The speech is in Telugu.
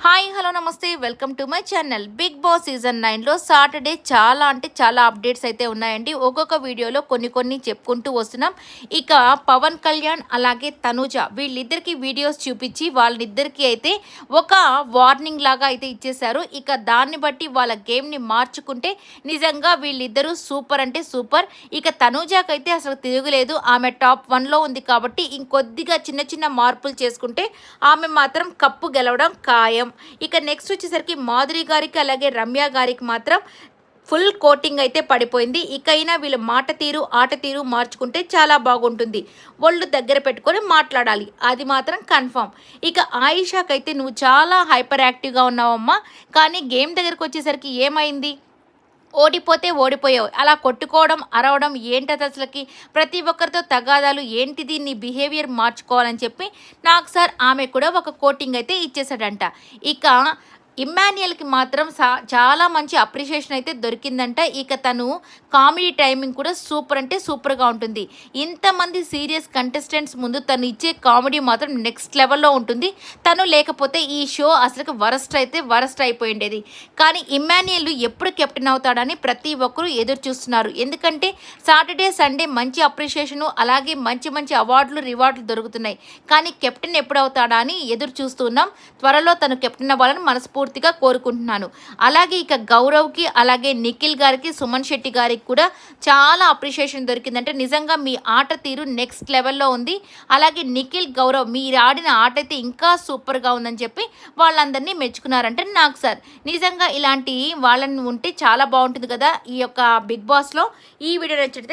హాయ్ హలో నమస్తే welcome to my channel. Big boss season 9లో సాటర్డే చాలా అంటే చాలా అప్డేట్స్ అయితే ఉన్నాయండి. ఒక్కొక్క వీడియోలో కొన్ని చెప్పుకుంటూ వస్తున్నాం. ఇక పవన్ కళ్యాణ్ అలాగే తనూజ వీళ్ళిద్దరికి వీడియోస్ చూపించి వాళ్ళిద్దరికీ అయితే ఒక వార్నింగ్ లాగా అయితే ఇచ్చేశారు. ఇక దాన్ని బట్టి వాళ్ళ గేమ్ని మార్చుకుంటే నిజంగా వీళ్ళిద్దరూ సూపర్ అంటే సూపర్. ఇక తనూజకైతే అసలు తిరుగులేదు. ఆమె టాప్ 1లో ఉంది కాబట్టి ఇంకొద్దిగా చిన్న మార్పులు చేసుకుంటే ఆమె మాత్రం కప్పు గెలవడం ఖాయం. ఇక నెక్స్ట్ వచ్చేసరికి మాధురి గారికి అలాగే రమ్య గారికి మాత్రం ఫుల్ కోటింగ్ అయితే పడిపోయింది. ఇకైనా వీళ్ళ మాట తీరు ఆట తీరు మార్చుకుంటే చాలా బాగుంటుంది. ఒళ్ళు దగ్గర పెట్టుకొని మాట్లాడాలి, అది మాత్రం కన్ఫామ్. ఇక ఆయిషాకైతే నువ్వు చాలా హైపర్ యాక్టివ్గా ఉన్నావమ్మా, కానీ గేమ్ దగ్గరకు వచ్చేసరికి ఏమైంది? ఓడిపోతే ఓడిపోయావు, అలా కొట్టుకోవడం అరవడం ఏంటది అసలుకి? ప్రతి ఒక్కరితో తగాదాలు ఏంటిది? నీ బిహేవియర్ మార్చుకోవాలని చెప్పి నాకు సార్ ఆమె కూడా ఒక కోటింగ్ అయితే ఇచ్చేసాడంట. ఇక ఇమ్మాన్యుయల్కి మాత్రం చాలా మంచి అప్రిషియేషన్ అయితే దొరికిందంట. ఇక తను కామెడీ టైమింగ్ కూడా సూపర్ అంటే సూపర్గా ఉంటుంది. ఇంతమంది సీరియస్ కంటెస్టెంట్స్ ముందు తను ఇచ్చే కామెడీ మాత్రం నెక్స్ట్ లెవెల్లో ఉంటుంది. తను లేకపోతే ఈ షో అసలు వరస్ట్ అయిపోయిండేది. కానీ ఇమ్మాన్యుయల్ ఎప్పుడు కెప్టెన్ అవుతాడని ప్రతి ఒక్కరూ ఎదురు చూస్తున్నారు. ఎందుకంటే సాటర్డే సండే మంచి అప్రిషియేషను అలాగే మంచి అవార్డులు రివార్డులు దొరుకుతున్నాయి. కానీ కెప్టెన్ ఎప్పుడు అవుతాడా అని ఎదురు చూస్తున్నాం. త్వరలో తను కెప్టెన్ అవ్వాలని మనస్ఫూర్తిగా కోరుకుంటున్నాను. అలాగే ఇక గౌరవ్కి అలాగే నిఖిల్ గారికి సుమన్ శెట్టి గారికి కూడా చాలా అప్రిషియేషన్ దొరికిందంటే నిజంగా మీ ఆట తీరు నెక్స్ట్ లెవెల్లో ఉంది. అలాగే నిఖిల్ గౌరవ్ మీరు ఆడిన ఆట అయితే ఇంకా సూపర్గా ఉందని చెప్పి వాళ్ళందరినీ మెచ్చుకున్నారంటే నాకు సార్ నిజంగా ఇలాంటి వాళ్ళని ఉంటే చాలా బాగుంటుంది కదా ఈ యొక్క బిగ్ బాస్లో. ఈ వీడియో నచ్చితే